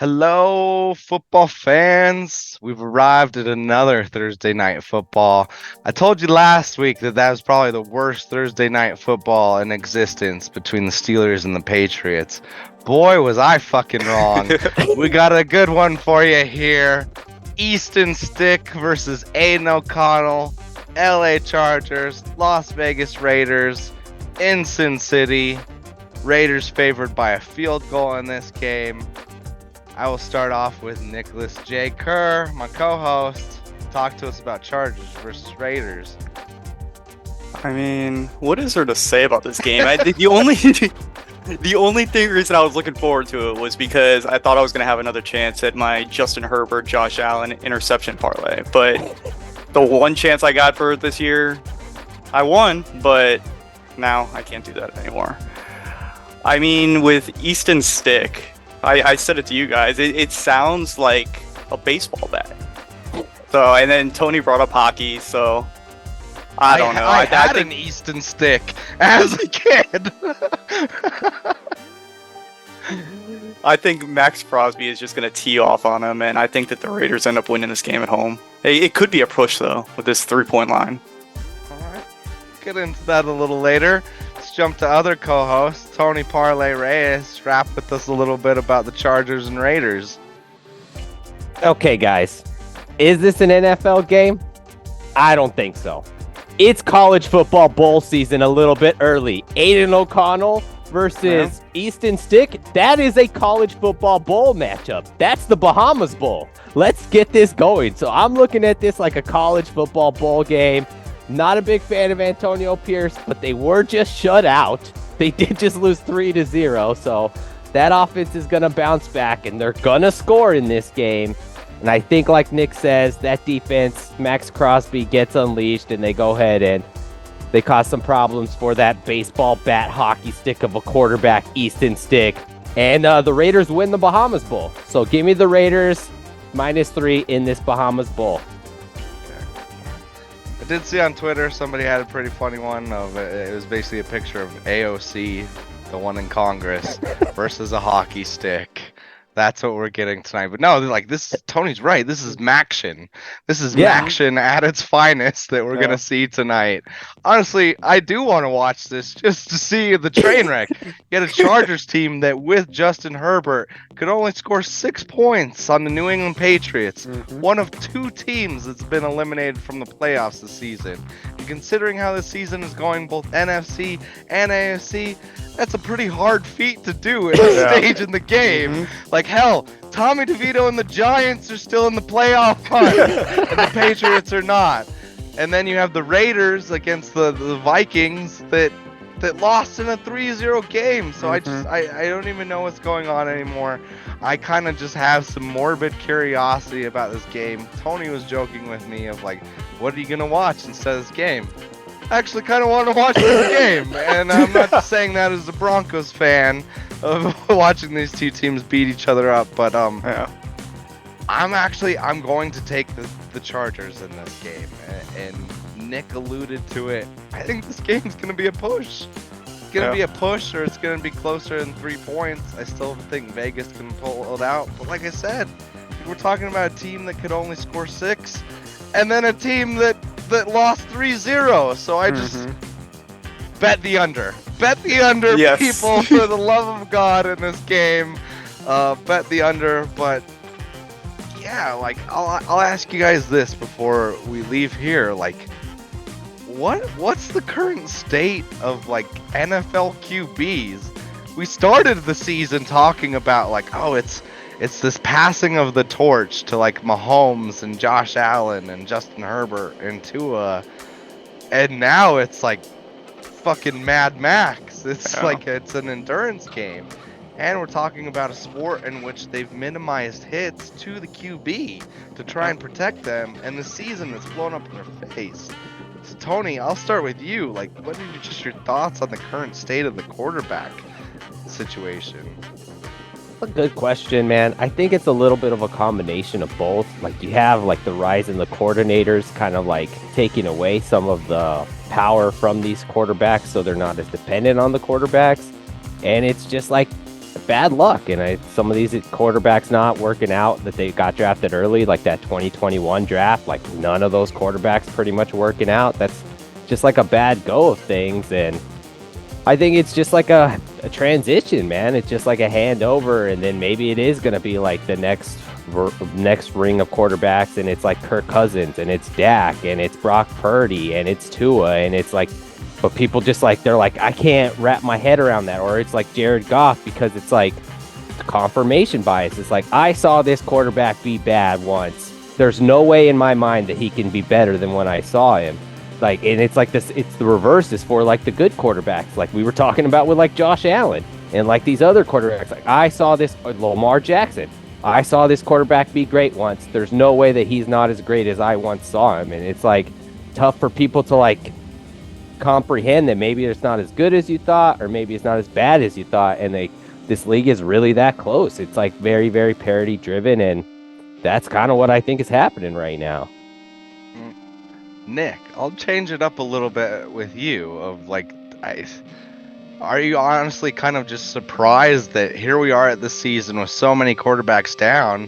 Hello, football fans. We've arrived at another Thursday night football. I told you last week that was probably the worst Thursday night football in existence between the Steelers and the Patriots. Boy, was I fucking wrong. We got a good one for you here. Easton Stick versus Aiden O'Connell. LA Chargers, Las Vegas Raiders, in Sin City. Raiders favored by a field goal in this game. I will start off with Nicholas J. Kerr, my co-host. Talk to us about Chargers versus Raiders. I mean, what is there to say about this game? The only reason I was looking forward to it was because I thought I was going to have another chance at my Justin Herbert, Josh Allen interception parlay. But the one chance I got for it this year, I won, but now I can't do that anymore. I mean, with Easton Stick, I said it to you guys, it sounds like a baseball bat. So, and then Tony brought up hockey, so I don't know. I had an Easton Stick as a kid. I think Max Crosby is just going to tee off on him, and I think that the Raiders end up winning this game at home. It could be a push, though, with this 3-point line. All right. Get into that a little later. Let's jump to other co-hosts. Tony Parlay Reyes, rap with us a little bit about the Chargers and Raiders. Okay, guys. Is this an NFL game? I don't think so. It's college football bowl season a little bit early. Aiden O'Connell versus Easton Stick. That is a college football bowl matchup. That's the Bahamas Bowl. Let's get this going. So I'm looking at this like a college football bowl game. Not a big fan of Antonio Pierce, but they were just shut out. They did just lose 3-0, so that offense is going to bounce back, and they're going to score in this game. And I think, like Nick says, that defense, Max Crosby gets unleashed, and they go ahead and they cause some problems for that baseball bat hockey stick of a quarterback, Easton Stick. And the Raiders win the Bahamas Bowl. So give me the Raiders -3 in this Bahamas Bowl. I did see on Twitter somebody had a pretty funny one of it was basically a picture of AOC, the one in Congress, versus a hockey stick. That's what we're getting tonight. But no, like this, Tony's right. This is Maction. This is Maction at its finest that we're gonna see tonight. Honestly, I do want to watch this just to see the train wreck. You get a Chargers team that with Justin Herbert could only score 6 points on the New England Patriots, one of 2 teams that's been eliminated from the playoffs this season. And considering how this season is going, both NFC and AFC, that's a pretty hard feat to do at this stage in the game. Like, hell, Tommy DeVito and the Giants are still in the playoff hunt, and the Patriots are not. And then you have the Raiders against the Vikings that lost in a 3-0 game. So I don't even know what's going on anymore. I kind of just have some morbid curiosity about this game. Tony was joking with me of like, what are you going to watch instead of this game? I actually kind of want to watch this game, and I'm not just saying that as a Broncos fan of watching these two teams beat each other up, but I'm going to take the Chargers in this game, and Nick alluded to it. I think this game's going to be a push. It's going to be a push, or it's going to be closer than 3 points. I still think Vegas can pull it out, but like I said, we're talking about a team that could only score 6, and then a team that lost 3-0, so I just bet the under. Bet the under, people, for the love of God in this game. Bet the under, but yeah, like I'll ask you guys this before we leave here, like what's the current state of like NFL QBs? We started the season talking about like, oh, it's this passing of the torch to like Mahomes and Josh Allen and Justin Herbert and Tua, and now it's like fucking Mad Max. It's like it's an endurance game, and we're talking about a sport in which they've minimized hits to the QB to try and protect them, and the season has blown up in their face. So Tony, I'll start with you. Like, what are just your thoughts on the current state of the quarterback situation? A good question, man. I think it's a little bit of a combination of both. Like, you have like the rise in the coordinators kind of like taking away some of the power from these quarterbacks, so they're not as dependent on the quarterbacks. And it's just like bad luck. And some of these quarterbacks not working out that they got drafted early, like that 2021 draft, like none of those quarterbacks pretty much working out. That's just like a bad go of things. And I think it's just like a transition, man. It's just like a handover, and then maybe it is going to be like the next ring of quarterbacks, and it's like Kirk Cousins, and it's Dak, and it's Brock Purdy, and it's Tua, and it's like, but people just like, they're like, I can't wrap my head around that. Or it's like Jared Goff, because it's like confirmation bias. It's like, I saw this quarterback be bad once. There's no way in my mind that he can be better than when I saw him. Like, and it's like this, it's the reverse is for like the good quarterbacks, like we were talking about with like Josh Allen and like these other quarterbacks. Like, I saw this Lamar Jackson. I saw this quarterback be great once. There's no way that he's not as great as I once saw him. And it's like tough for people to like comprehend that maybe it's not as good as you thought, or maybe it's not as bad as you thought. And this league is really that close. It's like very, very parity driven. And that's kind of what I think is happening right now. Nick, I'll change it up a little bit with you. Of like, are you honestly kind of just surprised that here we are at this season with so many quarterbacks down?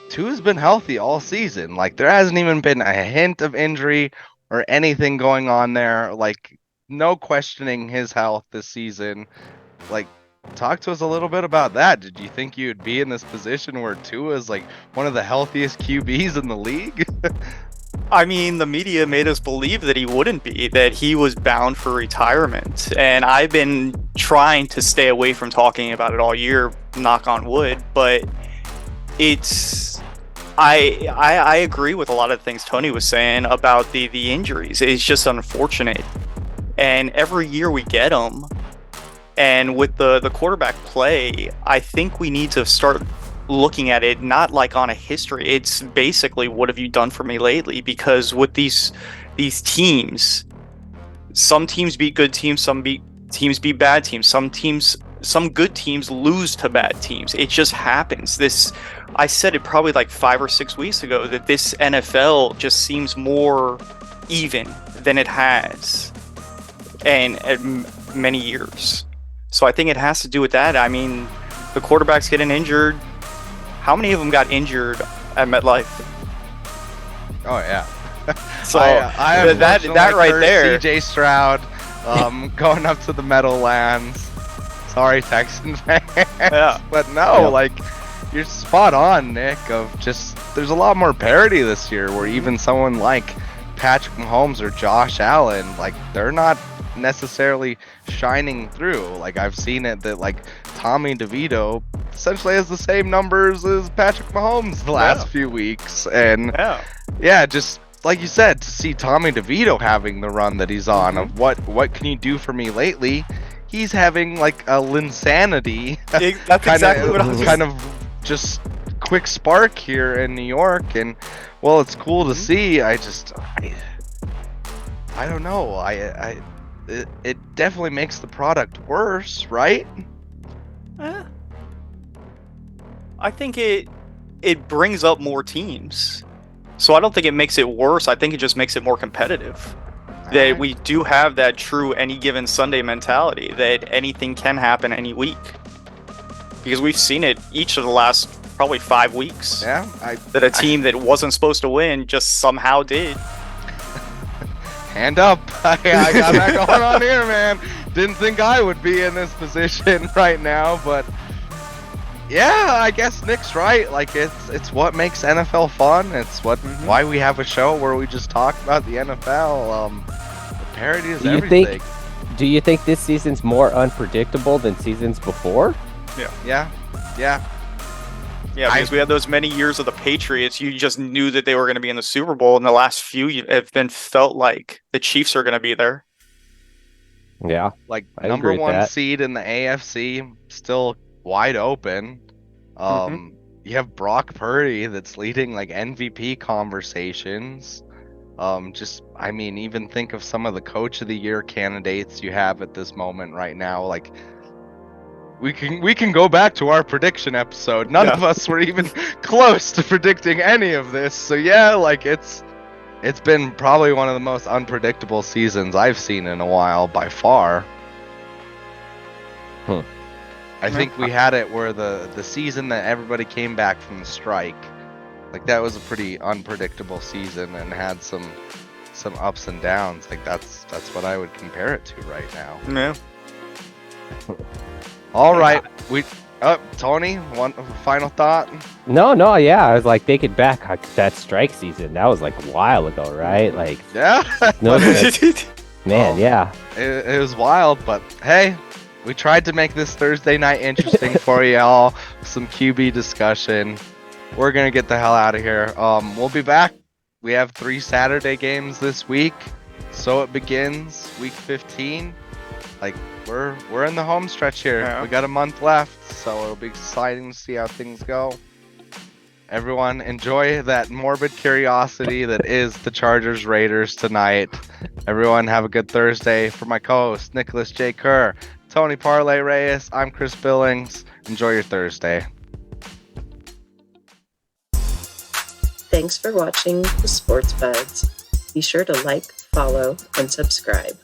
Tua's been healthy all season. Like, there hasn't even been a hint of injury or anything going on there. Like, no questioning his health this season. Like, talk to us a little bit about that. Did you think you'd be in this position where Tua's like one of the healthiest QBs in the league? I mean, the media made us believe that he wouldn't be, that he was bound for retirement. And I've been trying to stay away from talking about it all year, knock on wood, but it's... I agree with a lot of the things Tony was saying about the injuries. It's just unfortunate. And every year we get them. And with the quarterback play, I think we need to start looking at it not like on a history. It's basically, what have you done for me lately? Because with these teams, some teams beat good teams, some teams beat bad teams, some good teams lose to bad teams. It just happens. I said it probably like 5 or 6 weeks ago, that this NFL just seems more even than it has in many years. So I think it has to do with that. I mean, the quarterbacks getting injured. How many of them got injured at MetLife? Oh yeah. So I that right there. CJ Stroud, going up to the Meadowlands. Sorry, Texan fans. Yeah. But no, like, you're spot on, Nick. Of just, there's a lot more parity this year, where even someone like Patrick Mahomes or Josh Allen, like, they're not necessarily shining through. Like, I've seen it that like Tommy DeVito essentially has the same numbers as Patrick Mahomes the last few weeks. And yeah, just like you said, to see Tommy DeVito having the run that he's on, of what can you do for me lately? He's having like a Linsanity. That's exactly what I was kind of just quick spark here in New York. And well, it's cool to see. I don't know. It definitely makes the product worse, right? I think it brings up more teams. So I don't think it makes it worse. I think it just makes it more competitive. That we do have that true any given Sunday mentality, that anything can happen any week. Because we've seen it each of the last probably 5 weeks. Yeah. That a team that wasn't supposed to win just somehow did. Hand up. I got that going on here, man. Didn't think I would be in this position right now, but yeah, I guess Nick's right. Like, it's what makes NFL fun. It's why we have a show where we just talk about the NFL. The parody is everything. Do you think this season's more unpredictable than seasons before? Yeah. Yeah, because we had those many years of the Patriots. You just knew that they were going to be in the Super Bowl. And the last few have been felt like the Chiefs are going to be there. Yeah. Like, number one seed in the AFC, still wide open. You have Brock Purdy that's leading like MVP conversations. I mean, even think of some of the Coach of the Year candidates you have at this moment right now. Like, we can go back to our prediction episode. None of us were even close to predicting any of this. So yeah, like, it's been probably one of the most unpredictable seasons I've seen in a while by far. I think we had it where the season that everybody came back from the strike, like that was a pretty unpredictable season and had some ups and downs. Like that's what I would compare it to right now. Yeah. All right, Tony, one final thought. No, yeah. I was like thinking back that strike season. That was like a while ago, right? Like, Yeah. no, man, yeah. It was wild, but hey, we tried to make this Thursday night interesting for y'all. Some QB discussion. We're gonna get the hell out of here. We'll be back. We have 3 Saturday games this week, so it begins week 15. Like we're in the home stretch here. Yeah. We got a month left, so it'll be exciting to see how things go. Everyone, enjoy that morbid curiosity that is the Chargers Raiders tonight. Everyone, have a good Thursday. For my co-host Nicholas J. Kerr, Tony Parlay Reyes, I'm Chris Billings. Enjoy your Thursday. Thanks for watching the Sports Buds. Be sure to like, follow, and subscribe.